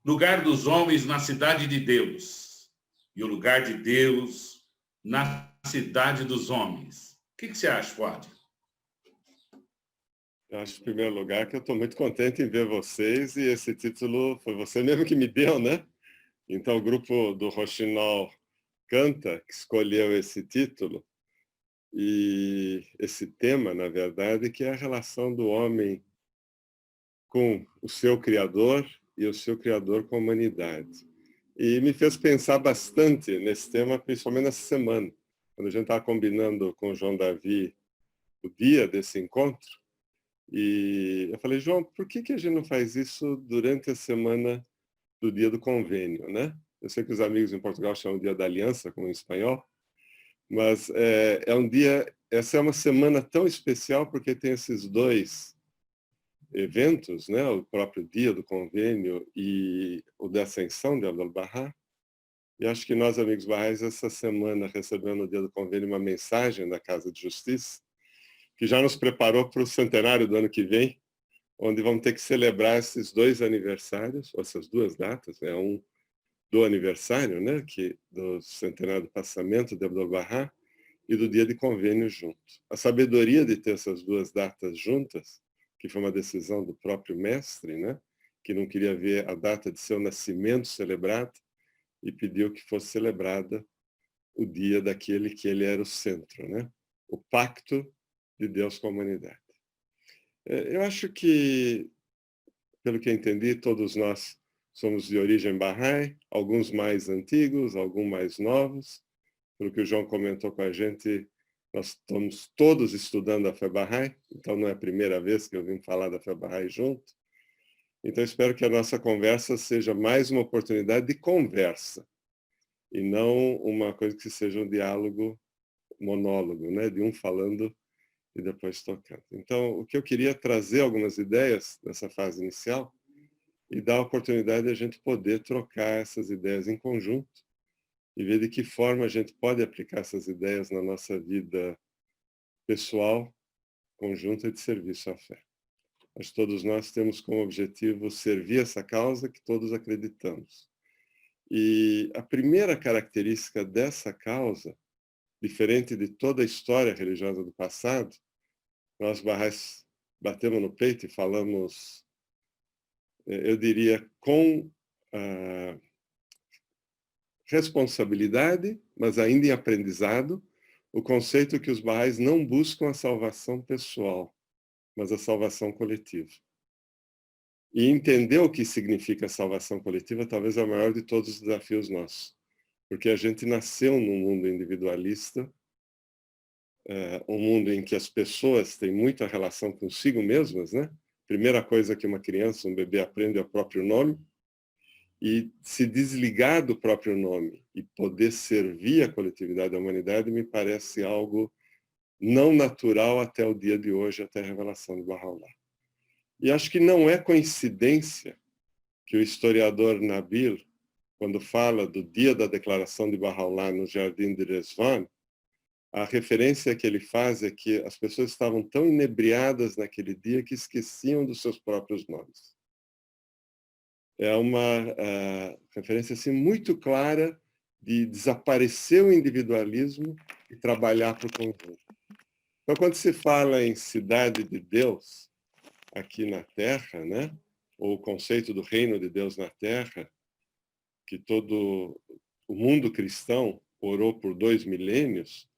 lugar dos homens na cidade de Deus e o lugar de Deus na cidade dos homens. O que você acha, Fuad? Eu acho, em primeiro lugar, que eu estou muito contente em ver vocês, e esse título foi você mesmo que me deu, né? Então, o grupo do Rochinol Canta, que escolheu esse título, e esse tema, na verdade, que é a relação do homem com o seu Criador e o seu Criador com a humanidade. E me fez pensar bastante nesse tema, principalmente nessa semana, quando a gente estava combinando com o João Davi o dia desse encontro. E eu falei, João, por que a gente não faz isso durante a semana do dia do convênio, né? Eu sei que os amigos em Portugal chamam Dia da Aliança, como em espanhol, mas é um dia, essa é uma semana tão especial porque tem esses dois eventos, né? O próprio dia do convênio e o da ascensão de Abdul-Bahá. E acho que nós, amigos Bahais, essa semana recebemos no dia do convênio uma mensagem da Casa de Justiça que já nos preparou para o centenário do ano que vem, onde vamos ter que celebrar esses dois aniversários, ou essas duas datas, né? Um do aniversário, né, do centenário do passamento de Abdul-Bahá, e do dia de convênio junto. A sabedoria de ter essas duas datas juntas, que foi uma decisão do próprio mestre, né, que não queria ver a data de seu nascimento celebrada, e pediu que fosse celebrada o dia daquele que ele era o centro, né, o pacto de Deus com a humanidade. Eu acho que, pelo que entendi, todos nós somos de origem Bahá'í, alguns mais antigos, alguns mais novos. Pelo que o João comentou com a gente, nós estamos todos estudando a fé Bahá'í, então não é a primeira vez que eu vim falar da fé Bahá'í junto. Então espero que a nossa conversa seja mais uma oportunidade de conversa, e não uma coisa que seja um diálogo monólogo, né? De um falando e depois tocando. Então, o que eu queria é trazer algumas ideias nessa fase inicial, e dar a oportunidade de a gente poder trocar essas ideias em conjunto e ver de que forma a gente pode aplicar essas ideias na nossa vida pessoal, conjunta e de serviço à fé. Mas todos nós temos como objetivo servir essa causa que todos acreditamos. E a primeira característica dessa causa, diferente de toda a história religiosa do passado, nós Baha'is batemos no peito e falamos, eu diria, com responsabilidade, mas ainda em aprendizado, o conceito que os Baha'is não buscam a salvação pessoal, mas a salvação coletiva. E entender o que significa a salvação coletiva talvez é o maior de todos os desafios nossos, porque a gente nasceu num mundo individualista, um mundo em que as pessoas têm muita relação consigo mesmas, né? Primeira coisa que uma criança, um bebê aprende é o próprio nome, e se desligar do próprio nome e poder servir a coletividade da humanidade me parece algo não natural até o dia de hoje, até a revelação de Baha'u'lláh. E acho que não é coincidência que o historiador Nabil, quando fala do dia da declaração de Baha'u'lláh no Jardim de Rezvan, a referência que ele faz é que as pessoas estavam tão inebriadas naquele dia que esqueciam dos seus próprios nomes. É uma referência assim, muito clara de desaparecer o individualismo e trabalhar para o conjunto. Então, quando se fala em cidade de Deus aqui na Terra, né, ou o conceito do reino de Deus na Terra, que todo o mundo cristão orou por 2 milênios,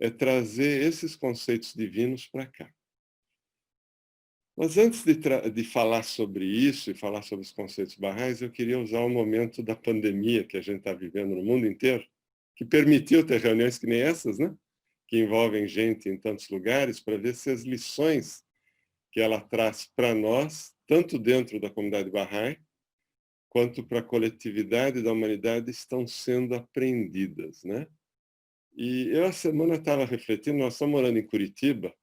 é trazer esses conceitos divinos para cá. Mas antes de falar sobre isso e falar sobre os conceitos Baha'is, eu queria usar o momento da pandemia que a gente está vivendo no mundo inteiro, que permitiu ter reuniões que nem essas, né? Que envolvem gente em tantos lugares, para ver se as lições que ela traz para nós, tanto dentro da comunidade Bahá'í, quanto para a coletividade da humanidade, estão sendo aprendidas, né? E eu, a semana, estava refletindo, nós estamos morando em Curitiba,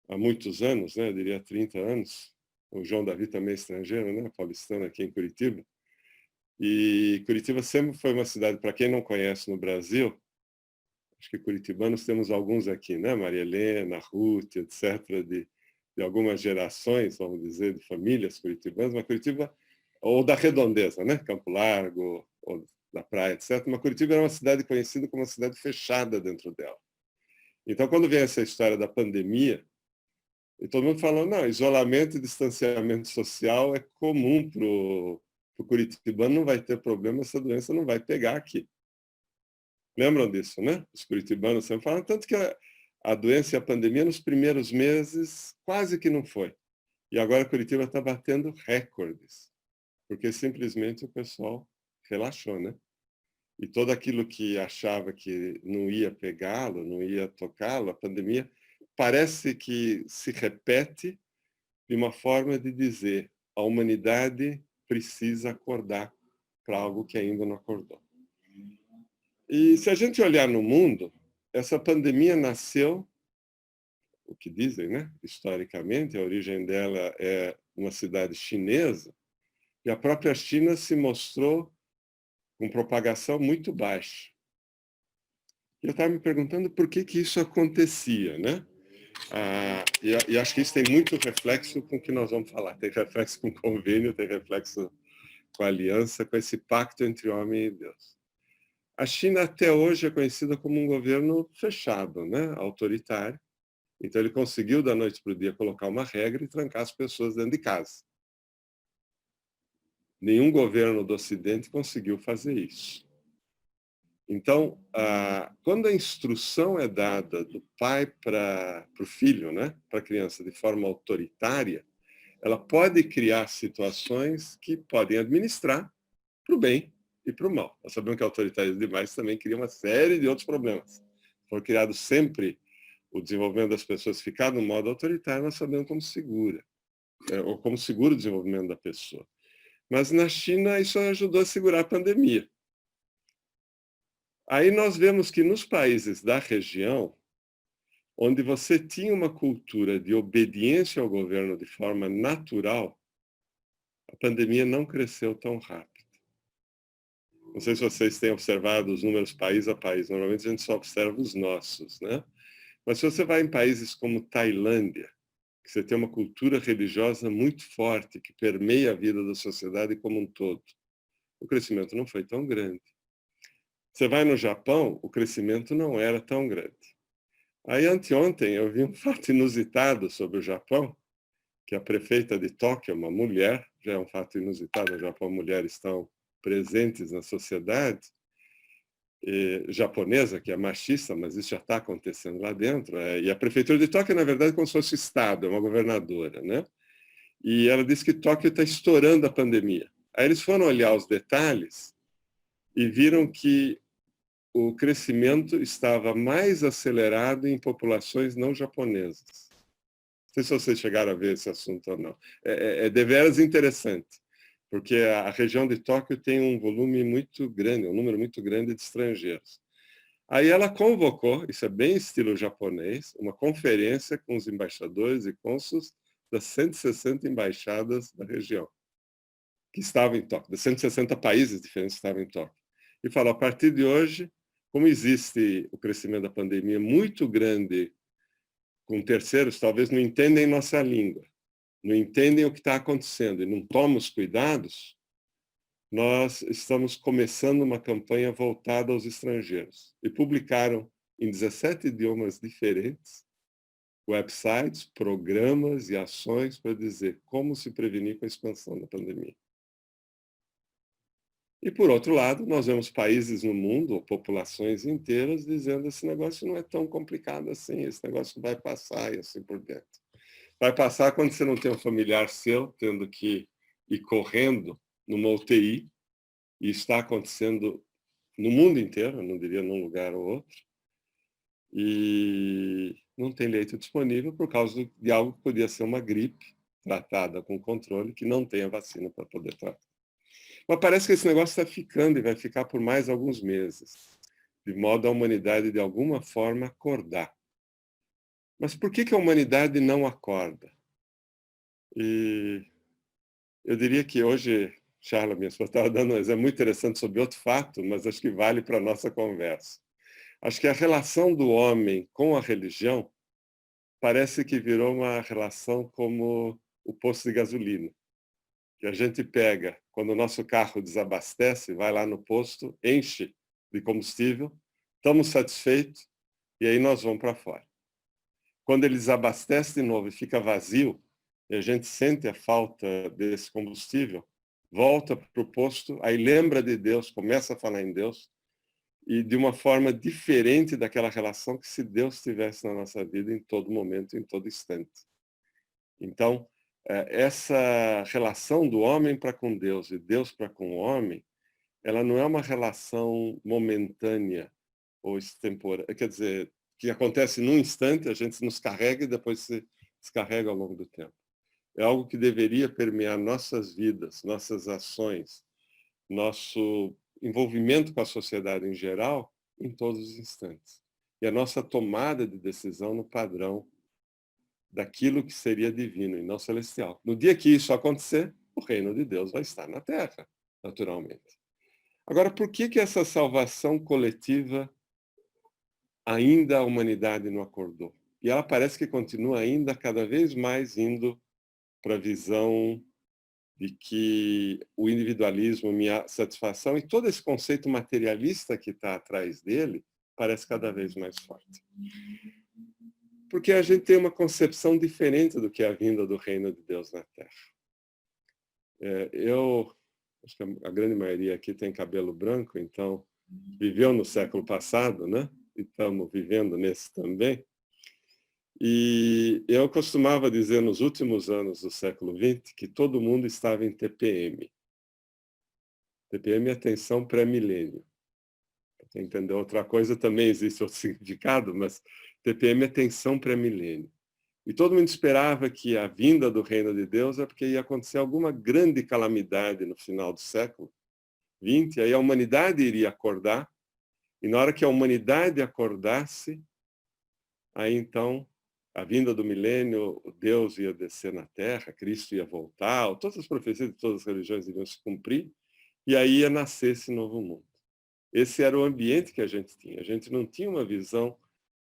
há muitos anos, né? Eu diria 30 anos. O João Davi também é estrangeiro, né? Paulistano aqui em Curitiba. E Curitiba sempre foi uma cidade, para quem não conhece no Brasil, acho que curitibanos temos alguns aqui, né? Maria Helena, Ruth, etc., de algumas gerações, vamos dizer, de famílias curitibanas, mas Curitiba ou da redondeza, né? Campo Largo, ou da praia, etc. Mas Curitiba era uma cidade conhecida como uma cidade fechada dentro dela. Então, quando vem essa história da pandemia, e todo mundo falando, não, isolamento e distanciamento social é comum para o curitibano, não vai ter problema, essa doença não vai pegar aqui. Lembram disso, né? Os curitibanos sempre falam, tanto que a doença e a pandemia nos primeiros meses quase que não foi. E agora Curitiba está batendo recordes, porque simplesmente o pessoal relaxou, né? E todo aquilo que achava que não ia pegá-lo, não ia tocá-lo, a pandemia parece que se repete de uma forma de dizer a humanidade precisa acordar para algo que ainda não acordou. E se a gente olhar no mundo, essa pandemia nasceu, o que dizem, né? Historicamente, a origem dela é uma cidade chinesa, e a própria China se mostrou com propagação muito baixa. Eu estava me perguntando por que isso acontecia, né? E acho que isso tem muito reflexo com o que nós vamos falar. Tem reflexo com o convênio, tem reflexo com a aliança, com esse pacto entre homem e Deus. A China até hoje é conhecida como um governo fechado, né? Autoritário. Então ele conseguiu da noite para o dia colocar uma regra e trancar as pessoas dentro de casa. Nenhum governo do Ocidente conseguiu fazer isso. Então, quando a instrução é dada do pai para o filho, né, para a criança, de forma autoritária, ela pode criar situações que podem administrar para o bem e para o mal. Nós sabemos que autoritarismo demais também cria uma série de outros problemas. Foi criado sempre o desenvolvimento das pessoas ficar no modo autoritário, nós sabemos como segura, ou como segura o desenvolvimento da pessoa. Mas na China isso ajudou a segurar a pandemia. Aí nós vemos que nos países da região, onde você tinha uma cultura de obediência ao governo de forma natural, a pandemia não cresceu tão rápido. Não sei se vocês têm observado os números país a país. Normalmente a gente só observa os nossos, né? Mas se você vai em países como Tailândia, que você tem uma cultura religiosa muito forte, que permeia a vida da sociedade como um todo, o crescimento não foi tão grande. Você vai no Japão, o crescimento não era tão grande. Aí, anteontem, eu vi um fato inusitado sobre o Japão, que a prefeita de Tóquio, uma mulher, já é um fato inusitado, no Japão mulheres estão presentes na sociedade japonesa, que é machista, mas isso já está acontecendo lá dentro. E a prefeitura de Tóquio, na verdade, é como se fosse o Estado, é uma governadora, né? E ela disse que Tóquio está estourando a pandemia. Aí eles foram olhar os detalhes e viram que o crescimento estava mais acelerado em populações não japonesas. Não sei se vocês chegaram a ver esse assunto ou não. É deveras interessante, porque a região de Tóquio tem um volume muito grande, um número muito grande de estrangeiros. Aí ela convocou, isso é bem estilo japonês, uma conferência com os embaixadores e cônsules das 160 embaixadas da região, que estavam em Tóquio, dos 160 países diferentes que estavam em Tóquio. E falou, a partir de hoje, como existe o crescimento da pandemia muito grande com terceiros, talvez não entendem nossa língua, não entendem o que está acontecendo e não tomam os cuidados, nós estamos começando uma campanha voltada aos estrangeiros. E publicaram em 17 idiomas diferentes websites, programas e ações para dizer como se prevenir com a expansão da pandemia. E, por outro lado, nós vemos países no mundo, ou populações inteiras, dizendo que esse negócio não é tão complicado assim, esse negócio vai passar e assim por diante. Vai passar quando você não tem um familiar seu tendo que ir correndo numa UTI, e está acontecendo no mundo inteiro, não diria num lugar ou outro, e não tem leito disponível por causa de algo que podia ser uma gripe tratada com controle, que não tem a vacina para poder tratar. Mas parece que esse negócio está ficando e vai ficar por mais alguns meses, de modo a humanidade, de alguma forma, acordar. Mas por que a humanidade não acorda? E eu diria que hoje, Charla, minha esposa, estava dando um exemplo muito interessante sobre outro fato, mas acho que vale para a nossa conversa. Acho que a relação do homem com a religião parece que virou uma relação como o posto de gasolina, que a gente pega quando o nosso carro desabastece, vai lá no posto, enche de combustível, estamos satisfeitos e aí nós vamos para fora. Quando ele desabastece de novo e fica vazio, e a gente sente a falta desse combustível, volta para o posto, aí lembra de Deus, começa a falar em Deus, e de uma forma diferente daquela relação que se Deus estivesse na nossa vida em todo momento, em todo instante. Então, essa relação do homem para com Deus e Deus para com o homem, ela não é uma relação momentânea ou extemporânea, quer dizer, que acontece num instante, a gente nos carrega e depois se descarrega ao longo do tempo. É algo que deveria permear nossas vidas, nossas ações, nosso envolvimento com a sociedade em geral, em todos os instantes. E a nossa tomada de decisão no padrão daquilo que seria divino e não celestial. No dia que isso acontecer, o reino de Deus vai estar na Terra, naturalmente. Agora, por que essa salvação coletiva ainda a humanidade não acordou? E ela parece que continua ainda cada vez mais indo para a visão de que o individualismo, minha satisfação e todo esse conceito materialista que está atrás dele parece cada vez mais forte. Porque a gente tem uma concepção diferente do que é a vinda do reino de Deus na Terra. Eu acho que a grande maioria aqui tem cabelo branco, então viveu no século passado, né? E estamos vivendo nesse também. E eu costumava dizer nos últimos anos do século XX que todo mundo estava em TPM. TPM é atenção pré-milênio. Para entender outra coisa, também existe outro significado, mas TPM é atenção pré-milênio. E todo mundo esperava que a vinda do reino de Deus é porque ia acontecer alguma grande calamidade no final do século XX, aí a humanidade iria acordar, e na hora que a humanidade acordasse, aí então a vinda do milênio, Deus ia descer na Terra, Cristo ia voltar, todas as profecias de todas as religiões iriam se cumprir, e aí ia nascer esse novo mundo. Esse era o ambiente que a gente tinha. A gente não tinha uma visão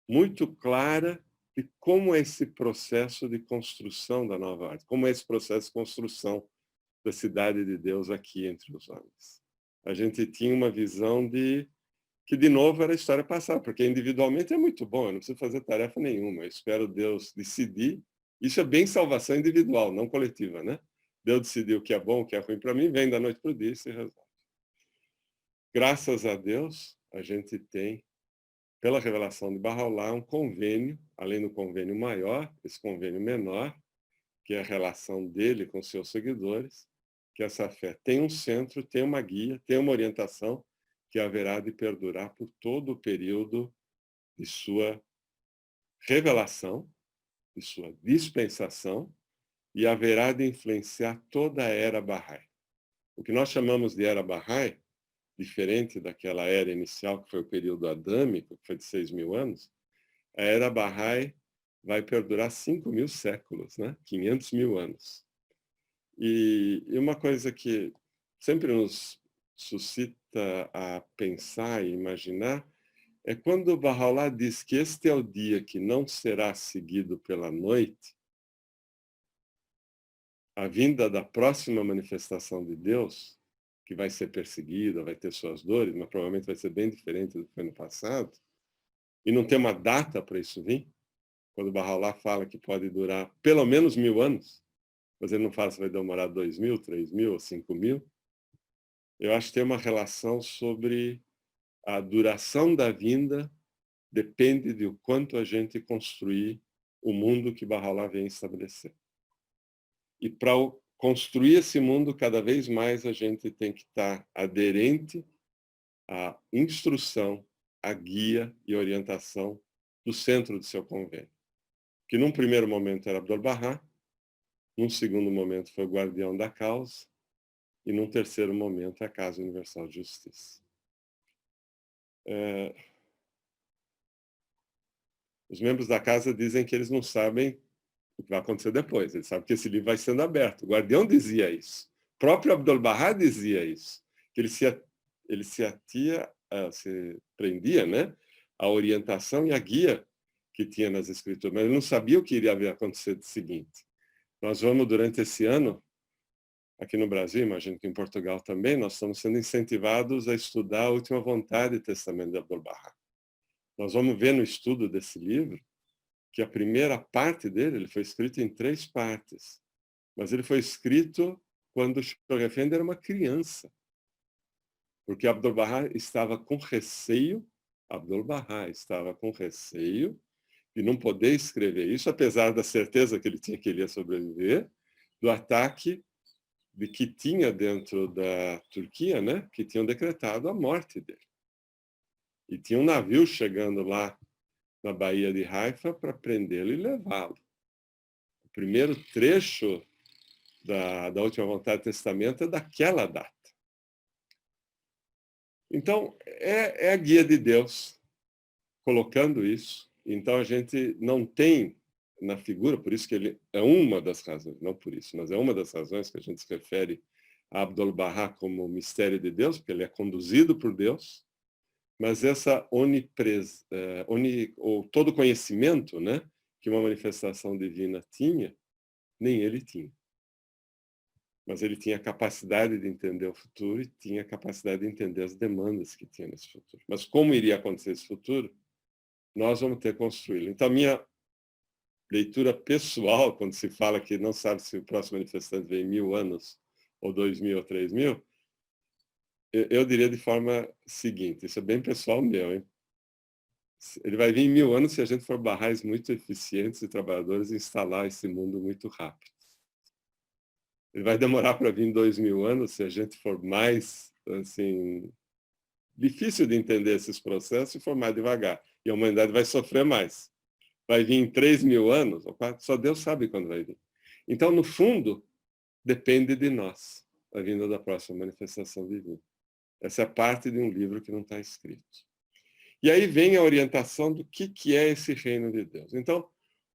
muito clara de como é esse processo de construção da nova arte, como é esse processo de construção da cidade de Deus aqui entre os homens. A gente tinha uma visão que de novo era a história passada, porque individualmente é muito bom, eu não preciso fazer tarefa nenhuma, eu espero Deus decidir. Isso é bem salvação individual, não coletiva, né? Deus decidiu o que é bom, o que é ruim para mim, vem da noite para o dia e se resolve. Graças a Deus, a gente tem, pela revelação de Bahá'u'lláh, um convênio, além do convênio maior, esse convênio menor, que é a relação dele com seus seguidores, que essa fé tem um centro, tem uma guia, tem uma orientação, que haverá de perdurar por todo o período de sua revelação, de sua dispensação, e haverá de influenciar toda a era Bahá'í. O que nós chamamos de era Bahá'í, diferente daquela era inicial, que foi o período adâmico, que foi de 6.000 anos, a era Bahá'í vai perdurar 5.000 séculos, né? 500.000 anos. E uma coisa que sempre nos suscita a pensar e imaginar é quando Bahá'u'lláh diz que este é o dia que não será seguido pela noite, a vinda da próxima manifestação de Deus, que vai ser perseguida, vai ter suas dores, mas provavelmente vai ser bem diferente do que foi no passado, e não tem uma data para isso vir, quando Bahá'u'lláh fala que pode durar pelo menos 1.000 anos, mas ele não fala se vai demorar 2.000, 3.000 ou 5.000, eu acho que tem uma relação sobre a duração da vinda depende de o quanto a gente construir o mundo que Bahá'u'lláh vem estabelecer. E para construir esse mundo, cada vez mais a gente tem que estar aderente à instrução, à guia e orientação do centro do seu convênio. Que num primeiro momento era Abdu'l-Bahá, num segundo momento foi o guardião da causa, e num terceiro momento a Casa Universal de Justiça. Os membros da casa dizem que eles não sabem o que vai acontecer depois. Eles sabem que esse livro vai sendo aberto. O guardião dizia isso. O próprio Abdu'l-Bahá dizia isso. Que ele se prendia, né, à orientação e à guia que tinha nas escrituras. Mas ele não sabia o que iria acontecer de seguinte. Nós vamos, durante esse ano, aqui no Brasil, imagino que em Portugal também, nós estamos sendo incentivados a estudar a Última Vontade e Testamento de Abdu'l-Bahá. Nós vamos ver no estudo desse livro que a primeira parte dele ele foi escrito em 3 partes, mas ele foi escrito quando Shor Effendi era uma criança, porque Abdu'l-Bahá estava com receio, de não poder escrever isso, apesar da certeza que ele tinha que ele ia sobreviver, do ataque de que tinha dentro da Turquia, né, que tinham decretado a morte dele. E tinha um navio chegando lá na Baía de Haifa para prendê-lo e levá-lo. O primeiro trecho da Última Vontade do Testamento é daquela data. Então, é a guia de Deus colocando isso. Então, a gente não tem na figura, por isso que ele é uma das razões, não por isso, mas é uma das razões que a gente se refere a Abdu'l-Bahá como mistério de Deus, porque ele é conduzido por Deus, mas essa ou todo conhecimento, né, que uma manifestação divina tinha, nem ele tinha. Mas ele tinha a capacidade de entender o futuro e tinha a capacidade de entender as demandas que tinha nesse futuro. Mas como iria acontecer esse futuro, nós vamos ter que construí-lo. Então, a minha leitura pessoal, quando se fala que não sabe se o próximo manifestante vem 1000 anos, ou 2000 ou 3000, eu diria de forma seguinte, isso é bem pessoal meu, hein? Ele vai vir em 1000 anos se a gente for barrais muito eficientes e trabalhadores e instalar esse mundo muito rápido. Ele vai demorar para vir em 2000 anos se a gente for mais, assim, difícil de entender esses processos e for mais devagar. E a humanidade vai sofrer mais. Vai vir em 3000 anos, ou 4, só Deus sabe quando vai vir. Então, no fundo, depende de nós, a vinda da próxima manifestação divina. Essa é parte de um livro que não está escrito. E aí vem a orientação do que é esse reino de Deus. Então,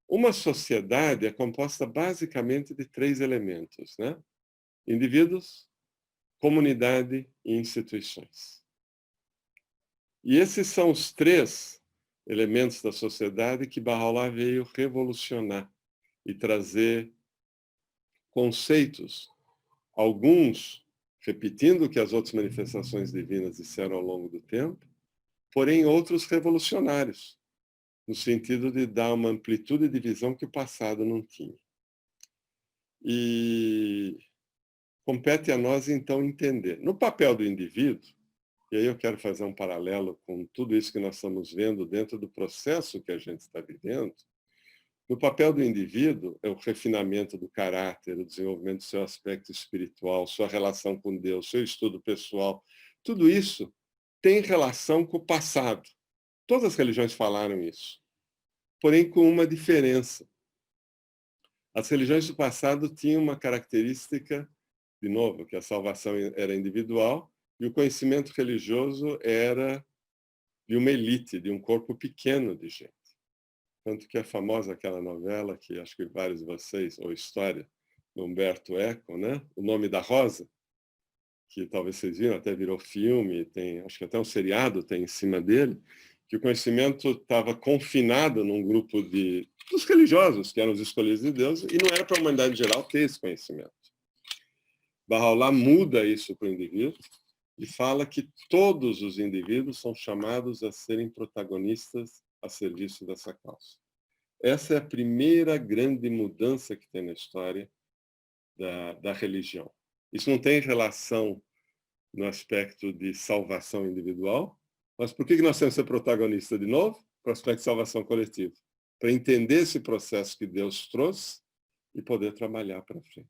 uma sociedade é composta basicamente de 3 elementos, né? Indivíduos, comunidade e instituições. E esses são os 3 elementos da sociedade que Baha'u'lláh veio revolucionar e trazer conceitos, alguns repetindo o que as outras manifestações divinas disseram ao longo do tempo, porém outros revolucionários, no sentido de dar uma amplitude de visão que o passado não tinha. E compete a nós, então, entender. No papel do indivíduo, e aí eu quero fazer um paralelo com tudo isso que nós estamos vendo dentro do processo que a gente está vivendo, no papel do indivíduo é o refinamento do caráter, o desenvolvimento do seu aspecto espiritual, sua relação com Deus, seu estudo pessoal. Tudo isso tem relação com o passado. Todas as religiões falaram isso. Porém, com uma diferença. As religiões do passado tinham uma característica, de novo, que a salvação era individual e o conhecimento religioso era de uma elite, de um corpo pequeno de gente. Tanto que é famosa aquela novela, que acho que vários de vocês, ou história, do Umberto Eco, né? O Nome da Rosa, que talvez vocês viram, até virou filme, tem, acho que até um seriado tem em cima dele, que o conhecimento estava confinado num grupo dos religiosos, que eram os escolhidos de Deus, e não era para a humanidade em geral ter esse conhecimento. Baha'u'lláh muda isso para o indivíduo e fala que todos os indivíduos são chamados a serem protagonistas a serviço dessa causa. Essa é a primeira grande mudança que tem na história da religião. Isso não tem relação no aspecto de salvação individual, mas por que nós temos que ser protagonistas de novo? Para o aspecto de salvação coletiva. Para entender esse processo que Deus trouxe e poder trabalhar para frente.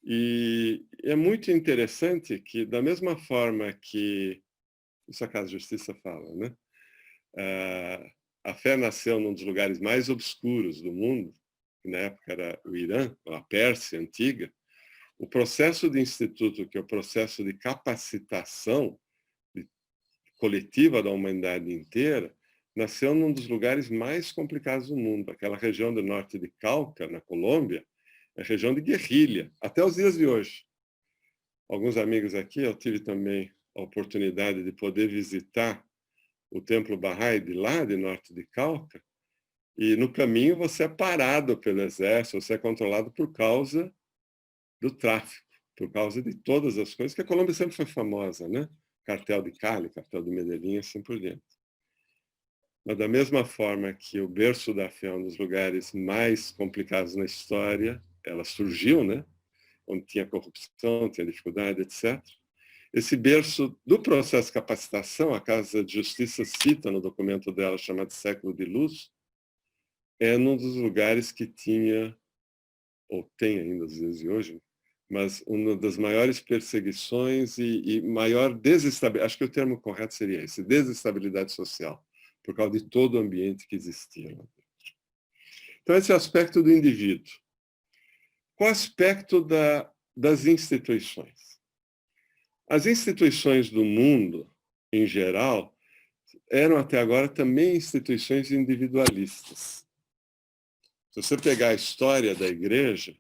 E é muito interessante que, da mesma forma que isso a Casa de Justiça fala, né? A fé nasceu num dos lugares mais obscuros do mundo, que na época era o Irã, a Pérsia antiga. O processo de instituto, que é o processo de capacitação coletiva da humanidade inteira, nasceu num dos lugares mais complicados do mundo. Aquela região do norte de Cauca, na Colômbia, é região de guerrilha, até os dias de hoje. Alguns amigos aqui, eu tive também a oportunidade de poder visitar o Templo Bahá'í de lá, de norte de Cauca, e no caminho você é parado pelo exército, você é controlado por causa do tráfico. por causa de todas as coisas, que a Colômbia sempre foi famosa, né? Cartel de Cali, cartel de Medellín, assim por diante. Mas da mesma forma que o berço da fé é um dos lugares mais complicados na história, ela surgiu, né? Onde tinha corrupção, tinha dificuldade, etc. Esse berço do processo de capacitação, a Casa de Justiça cita no documento dela, chamado Século de Luz, é um dos lugares que tinha, ou tem ainda às vezes hoje, mas uma das maiores perseguições e maior desestabilidade, acho que o termo correto seria esse, desestabilidade social, por causa de todo o ambiente que existia lá dentro. Então, esse é o aspecto do indivíduo. Qual o aspecto das instituições? As instituições do mundo, em geral, eram até agora também instituições individualistas. Se você pegar a história da igreja,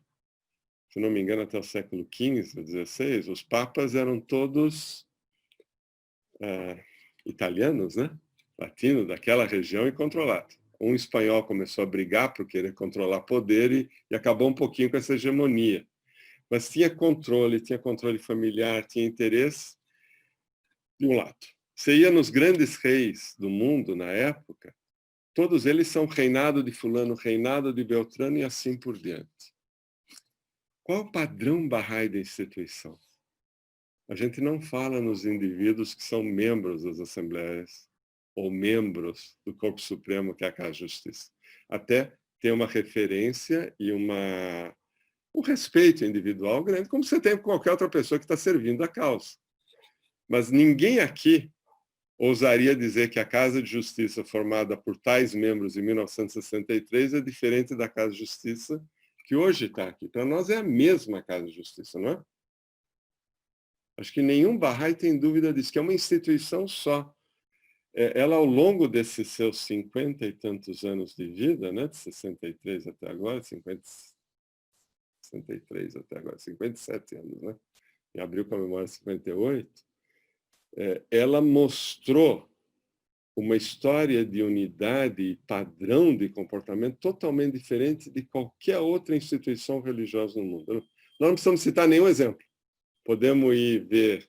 se não me engano, até o século XV ou XVI, os papas eram todos italianos, né? Latinos, daquela região e controlados. Um espanhol começou a brigar por querer controlar poder e acabou um pouquinho com essa hegemonia. Mas tinha controle familiar, tinha interesse de um lado. Você ia nos grandes reis do mundo na época, todos eles são reinado de fulano, reinado de Beltrano e assim por diante. Qual o padrão Bahá'í da instituição? A gente não fala nos indivíduos que são membros das assembleias ou membros do Corpo Supremo, que é a Casa de Justiça. Até tem uma referência e um respeito individual grande, como você tem com qualquer outra pessoa que está servindo a causa. Mas ninguém aqui ousaria dizer que a Casa de Justiça, formada por tais membros em 1963, é diferente da Casa de Justiça que hoje está aqui. Para nós é a mesma Casa de Justiça, não é? Acho que nenhum Bahá'í tem dúvida disso, que é uma instituição só. Ela, ao longo desses seus 50 e tantos anos de vida, né, de 63 até agora, 63 até agora, 57 anos, né? Em abril comemora 58, ela mostrou uma história de unidade e padrão de comportamento totalmente diferente de qualquer outra instituição religiosa no mundo. Nós não precisamos citar nenhum exemplo. Podemos ir ver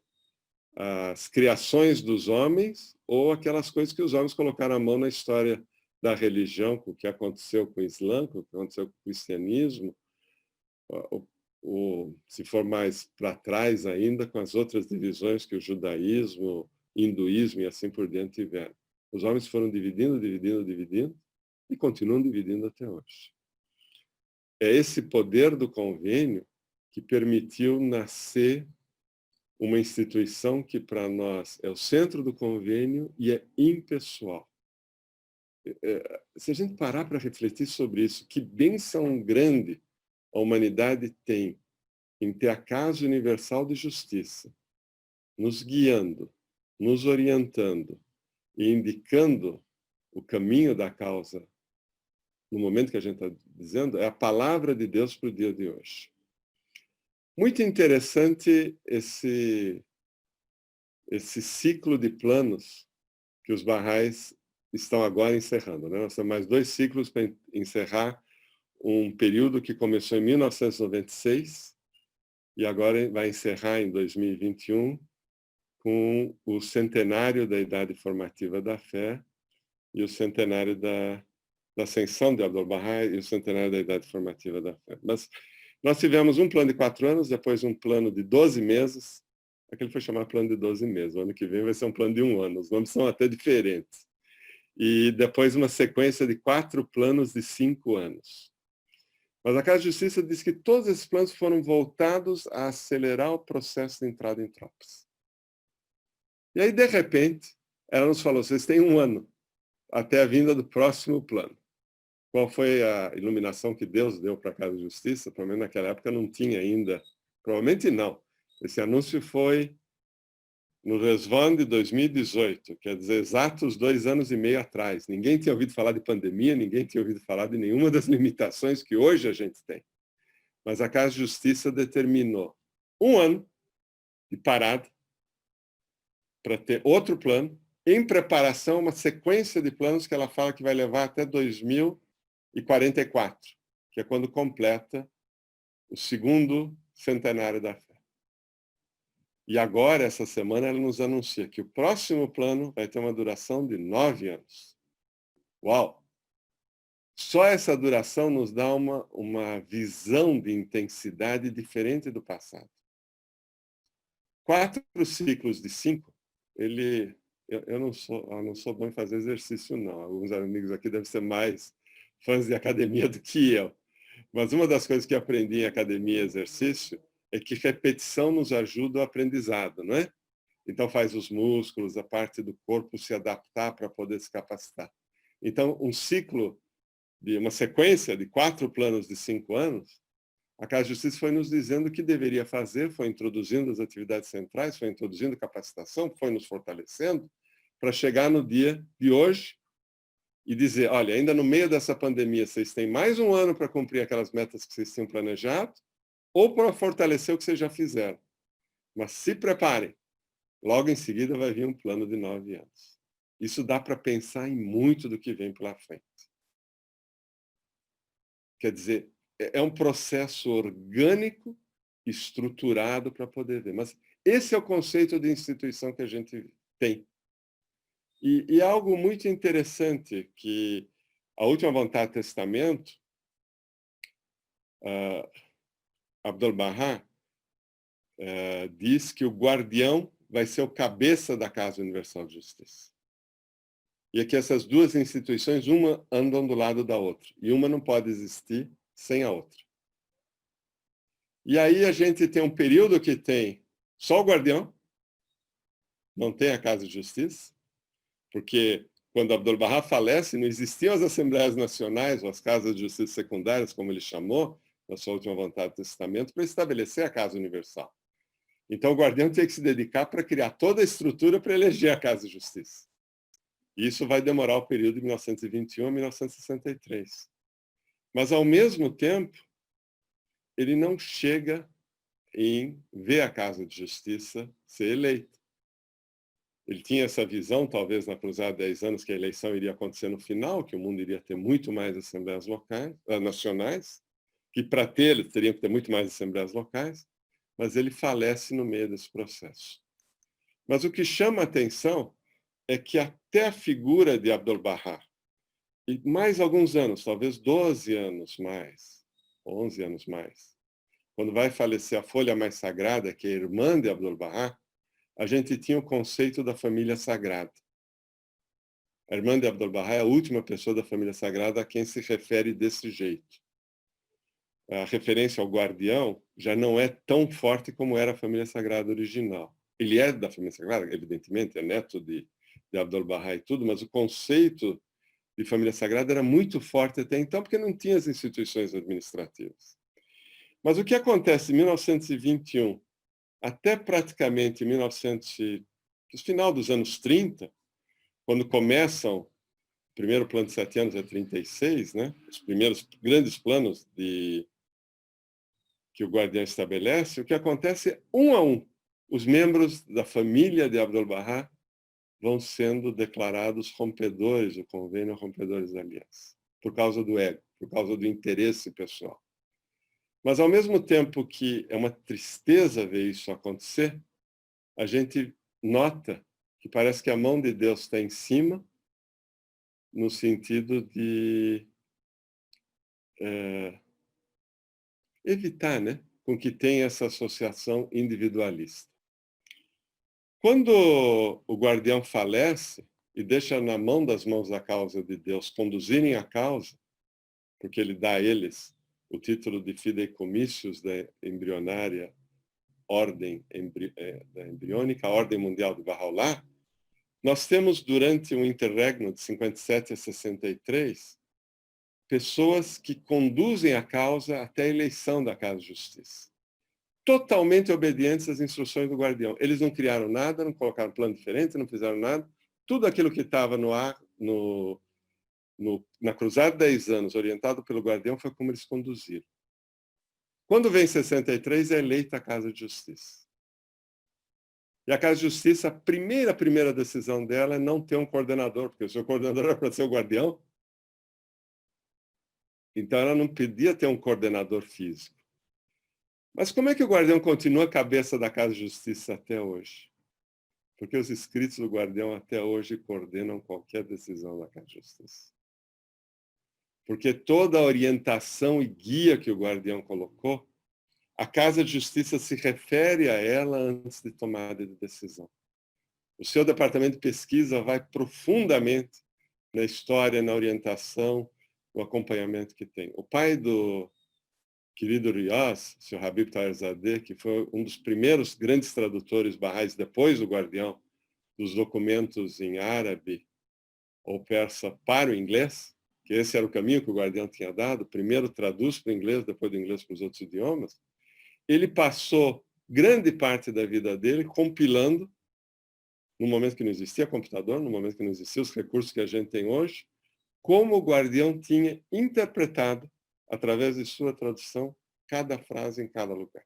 as criações dos homens ou aquelas coisas que os homens colocaram a mão na história da religião, com o que aconteceu com o Islã, com o que aconteceu com o cristianismo, ou se for mais para trás ainda, com as outras divisões que o judaísmo, hinduísmo e assim por diante tiveram. Os homens foram dividindo e continuam dividindo até hoje. É esse poder do convênio que permitiu nascer uma instituição que para nós é o centro do convênio e é impessoal. Se a gente parar para refletir sobre isso, que bênção grande a humanidade tem em ter a Casa Universal de Justiça, nos guiando, nos orientando e indicando o caminho da causa no momento que a gente está dizendo, é a palavra de Deus para o dia de hoje. Muito interessante esse ciclo de planos que os Bahá'ís estão agora encerrando, né? Nós temos mais 2 ciclos para encerrar um período que começou em 1996 e agora vai encerrar em 2021 com o centenário da Idade Formativa da Fé e o centenário da ascensão de Abdu'l-Bahá e o centenário da Idade Formativa da Fé. Mas nós tivemos um plano de 4 anos, depois um plano de 12 meses. Aquele foi chamado plano de 12 meses. O ano que vem vai ser um plano de 1 ano. Os nomes são até diferentes. E depois uma sequência de 4 planos de 5 anos. Mas a Casa de Justiça diz que todos esses planos foram voltados a acelerar o processo de entrada em tropas. E aí, de repente, ela nos falou, vocês têm 1 ano até a vinda do próximo plano. Qual foi a iluminação que Deus deu para a Casa de Justiça? Pelo menos naquela época não tinha ainda. Provavelmente não. Esse anúncio foi no Resvan de 2018, quer dizer, exatos 2 anos e meio atrás. Ninguém tinha ouvido falar de pandemia, ninguém tinha ouvido falar de nenhuma das limitações que hoje a gente tem. Mas a Casa de Justiça determinou 1 ano de parada para ter outro plano, em preparação, uma sequência de planos que ela fala que vai levar até 2044, que é quando completa o 2º centenário da fé. E agora, essa semana, ela nos anuncia que o próximo plano vai ter uma duração de 9 anos. Uau! Só essa duração nos dá uma visão de intensidade diferente do passado. 4 ciclos de 5, eu não sou bom em fazer exercício, não. Alguns amigos aqui devem ser mais fãs de academia do que eu. Mas uma das coisas que aprendi em academia e exercício é que repetição nos ajuda o aprendizado, não é? Então faz os músculos, a parte do corpo se adaptar para poder se capacitar. Então, um ciclo de uma sequência de 4 planos de 5 anos, a Casa de Justiça foi nos dizendo o que deveria fazer, foi introduzindo as atividades centrais, foi introduzindo capacitação, foi nos fortalecendo para chegar no dia de hoje e dizer, olha, ainda no meio dessa pandemia, vocês têm mais um ano para cumprir aquelas metas que vocês tinham planejado, ou para fortalecer o que vocês já fizeram. Mas se preparem. Logo em seguida vai vir um plano de 9 anos. Isso dá para pensar em muito do que vem pela frente. Quer dizer, é um processo orgânico, estruturado para poder ver. Mas esse é o conceito de instituição que a gente tem. E algo muito interessante, que a última vontade do testamento, Abdu'l-Bahá diz que o guardião vai ser o cabeça da Casa Universal de Justiça. E é que essas duas instituições, uma andam do lado da outra. E uma não pode existir sem a outra. E aí a gente tem um período que tem só o guardião, não tem a Casa de Justiça, porque quando Abdu'l-Bahá falece, não existiam as Assembleias Nacionais, ou as Casas de Justiça Secundárias, como ele chamou, na sua última vontade do testamento, para estabelecer a Casa Universal. Então o guardião tinha que se dedicar para criar toda a estrutura para eleger a Casa de Justiça. E isso vai demorar o período de 1921 a 1963. Mas, ao mesmo tempo, ele não chega em ver a Casa de Justiça ser eleita. Ele tinha essa visão, talvez na cruzada de 10 anos, que a eleição iria acontecer no final, que o mundo iria ter muito mais assembleias locais, nacionais, que para ter, eles teriam que ter muito mais assembleias locais, mas ele falece no meio desse processo. Mas o que chama a atenção é que até a figura de Abdu'l-Bahá, e mais alguns anos, talvez 12 anos mais, 11 anos mais, quando vai falecer a folha mais sagrada, que é a irmã de Abdu'l-Bahá, a gente tinha o conceito da família sagrada. A irmã de Abdu'l-Bahá é a última pessoa da família sagrada a quem se refere desse jeito. A referência ao guardião já não é tão forte como era a família sagrada original. Ele é da família sagrada, evidentemente, é neto de Abdu'l-Bahá e tudo, mas o conceito de família sagrada era muito forte até então, porque não tinha as instituições administrativas. Mas o que acontece em 1921 até praticamente no final dos anos 30, quando começam o primeiro plano de 7 anos, é 36, né? Os primeiros grandes planos que o guardião estabelece, o que acontece é, um a um, os membros da família de Abdu'l-Bahá vão sendo declarados rompedores do convênio, rompedores da aliança, por causa do ego, por causa do interesse pessoal. Mas, ao mesmo tempo que é uma tristeza ver isso acontecer, a gente nota que parece que a mão de Deus está em cima, no sentido de evitar, né, com que tenha essa associação individualista. Quando o guardião falece e deixa na mão das mãos da causa de Deus conduzirem a causa, porque ele dá a eles o título de fideicommícios da embrionária ordem da embriônica Ordem Mundial de Bahá'u'lláh, nós temos durante um interregno de 57 a 63 pessoas que conduzem a causa até a eleição da Casa de Justiça, totalmente obedientes às instruções do guardião. Eles não criaram nada, não colocaram plano diferente, não fizeram nada. Tudo aquilo que estava no ar, na cruzada de 10 anos, orientado pelo guardião, foi como eles conduziram. Quando vem 63, é eleita a Casa de Justiça. E a Casa de Justiça, a primeira decisão dela é não ter um coordenador, porque o seu coordenador era para ser o guardião. Então, ela não podia ter um coordenador físico. Mas como é que o guardião continua a cabeça da Casa de Justiça até hoje? Porque os escritos do guardião até hoje coordenam qualquer decisão da Casa de Justiça. Porque toda a orientação e guia que o guardião colocou, a Casa de Justiça se refere a ela antes de tomada de decisão. O seu departamento de pesquisa vai profundamente na história, na orientação, no acompanhamento que tem. O pai do querido Riaz, o Sr. Habib Taherzadeh, que foi um dos primeiros grandes tradutores barrais depois do guardião, dos documentos em árabe ou persa para o inglês, que esse era o caminho que o guardião tinha dado, primeiro traduz para o inglês, depois do inglês para os outros idiomas, ele passou grande parte da vida dele compilando, no momento que não existia computador, no momento que não existiam os recursos que a gente tem hoje, como o guardião tinha interpretado, através de sua tradução, cada frase em cada lugar.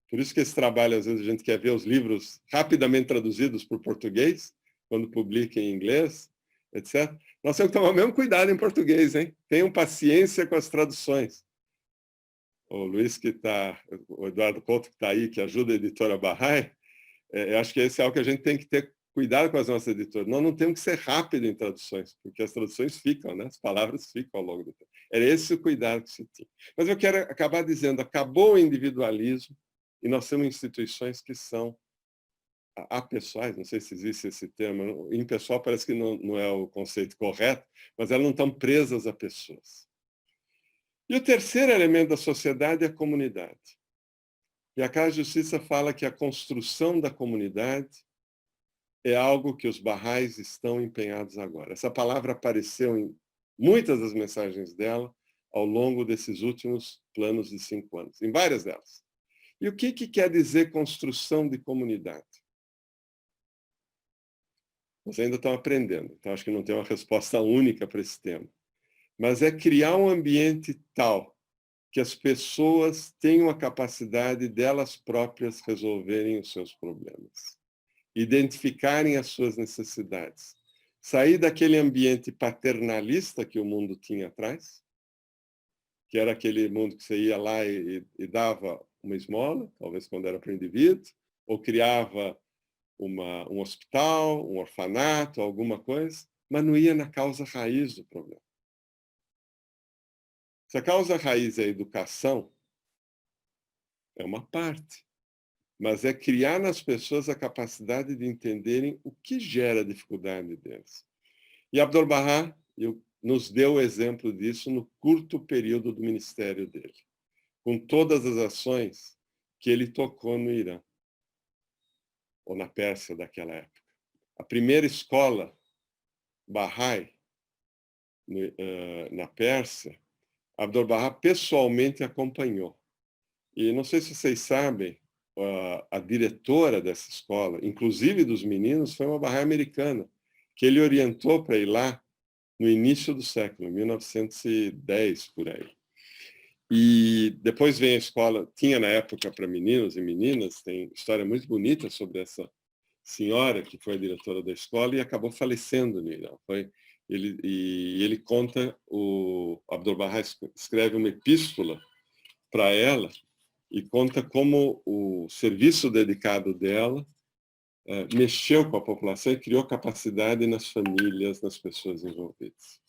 Por isso que esse trabalho, às vezes, a gente quer ver os livros rapidamente traduzidos para o português, quando publica em inglês, etc. Nós temos que tomar o mesmo cuidado em português, hein? Tenham paciência com as traduções. O Luiz que está, o Eduardo Couto que está aí, que ajuda a editora Bahá'í, eu acho que esse é algo que a gente tem que ter cuidado com as nossas editoras. Nós não temos que ser rápido em traduções, porque as traduções ficam, né? As palavras ficam ao longo do tempo. Era esse o cuidado que se tinha. Mas eu quero acabar dizendo, acabou o individualismo e nós temos instituições que são apessoais, não sei se existe esse termo, impessoal parece que não é o conceito correto, mas elas não estão presas a pessoas. E o terceiro elemento da sociedade é a comunidade. E a Casa de Justiça fala que a construção da comunidade é algo que os barrais estão empenhados agora. Essa palavra apareceu em muitas das mensagens dela ao longo desses últimos planos de 5 anos, em várias delas. E o que quer dizer construção de comunidade? Nós ainda estamos aprendendo, então acho que não tem uma resposta única para esse tema. Mas é criar um ambiente tal que as pessoas tenham a capacidade delas próprias resolverem os seus problemas, identificarem as suas necessidades, sair daquele ambiente paternalista que o mundo tinha atrás, que era aquele mundo que você ia lá e dava uma esmola, talvez quando era para o indivíduo, ou criava um hospital, um orfanato, alguma coisa, mas não ia na causa raiz do problema. Se a causa raiz é a educação, é uma parte, mas é criar nas pessoas a capacidade de entenderem o que gera a dificuldade deles. E Abdu'l-Bahá nos deu o exemplo disso no curto período do ministério dele, com todas as ações que ele tocou no Irã, ou na Pérsia daquela época. A primeira escola Bahá'í na Pérsia, Abdu'l-Bahá pessoalmente acompanhou. E não sei se vocês sabem, a diretora dessa escola, inclusive dos meninos, foi uma Bahá'í americana, que ele orientou para ir lá no início do século, 1910, por aí. E depois vem a escola, tinha na época para meninos e meninas, tem história muito bonita sobre essa senhora que foi a diretora da escola e acabou falecendo no Irã. Ele conta, o Abdu'l-Bahá escreve uma epístola para ela e conta como o serviço dedicado dela mexeu com a população e criou capacidade nas famílias, nas pessoas envolvidas.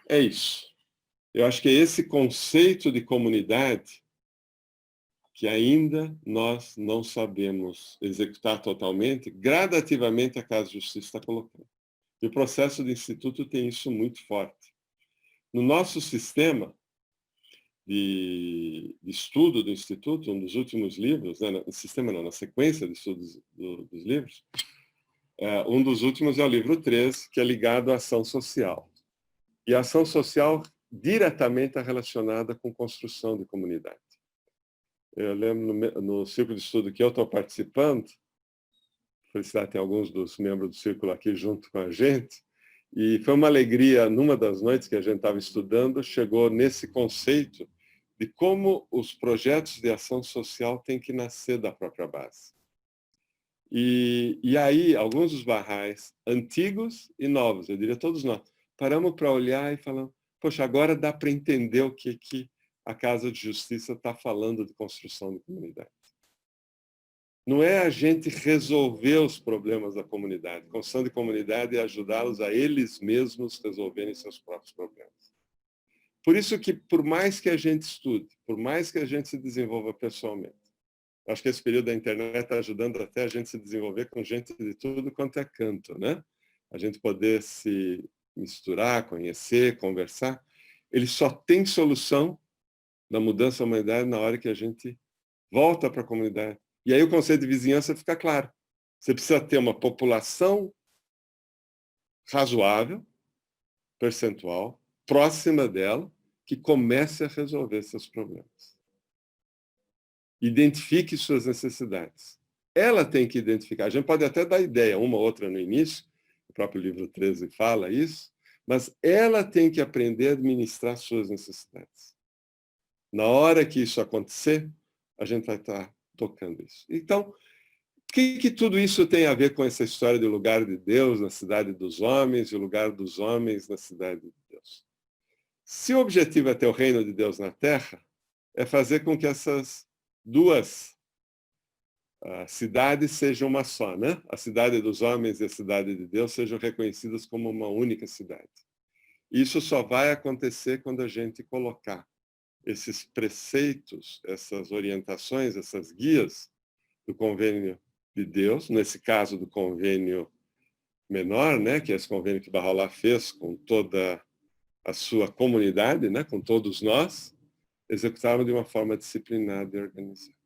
É isso. Eu acho que é esse conceito de comunidade que ainda nós não sabemos executar totalmente, gradativamente a Casa de Justiça está colocando. E o processo do Instituto tem isso muito forte. No nosso sistema de estudo do Instituto, um dos últimos livros, no sistema não, na sequência de estudos dos livros, um dos últimos é o livro 3, que é ligado à ação social. E a ação social diretamente relacionada com construção de comunidade. Eu lembro no círculo de estudo que eu estou participando, felicidade, tem alguns dos membros do círculo aqui junto com a gente, e foi uma alegria, numa das noites que a gente estava estudando, chegou nesse conceito de como os projetos de ação social têm que nascer da própria base. E aí, alguns dos barrais, antigos e novos, eu diria todos nós, paramos para olhar e falamos, poxa, agora dá para entender o que a Casa de Justiça está falando de construção de comunidade. Não é a gente resolver os problemas da comunidade. Construção de comunidade é ajudá-los a eles mesmos resolverem seus próprios problemas. Por isso que, por mais que a gente estude, por mais que a gente se desenvolva pessoalmente, acho que esse período da internet está ajudando até a gente se desenvolver com gente de tudo quanto é canto, né? A gente poder se misturar, conhecer, conversar. Ele só tem solução da mudança da humanidade na hora que a gente volta para a comunidade. E aí o conceito de vizinhança fica claro. Você precisa ter uma população razoável, percentual, próxima dela, que comece a resolver seus problemas. Identifique suas necessidades. Ela tem que identificar. A gente pode até dar ideia, uma ou outra no início, o próprio livro 13 fala isso, mas ela tem que aprender a administrar suas necessidades. Na hora que isso acontecer, a gente vai estar tocando isso. Então, o que tudo isso tem a ver com essa história do lugar de Deus na cidade dos homens e o lugar dos homens na cidade de Deus? Se o objetivo é ter o reino de Deus na Terra, é fazer com que essas duas cidades sejam uma só, né? A cidade dos homens e a cidade de Deus sejam reconhecidas como uma única cidade. Isso só vai acontecer quando a gente colocar esses preceitos, essas orientações, essas guias do convênio de Deus, nesse caso do convênio menor, né, que é esse convênio que Bahá'u'lláh fez com toda a sua comunidade, né, com todos nós, executaram de uma forma disciplinada e organizada.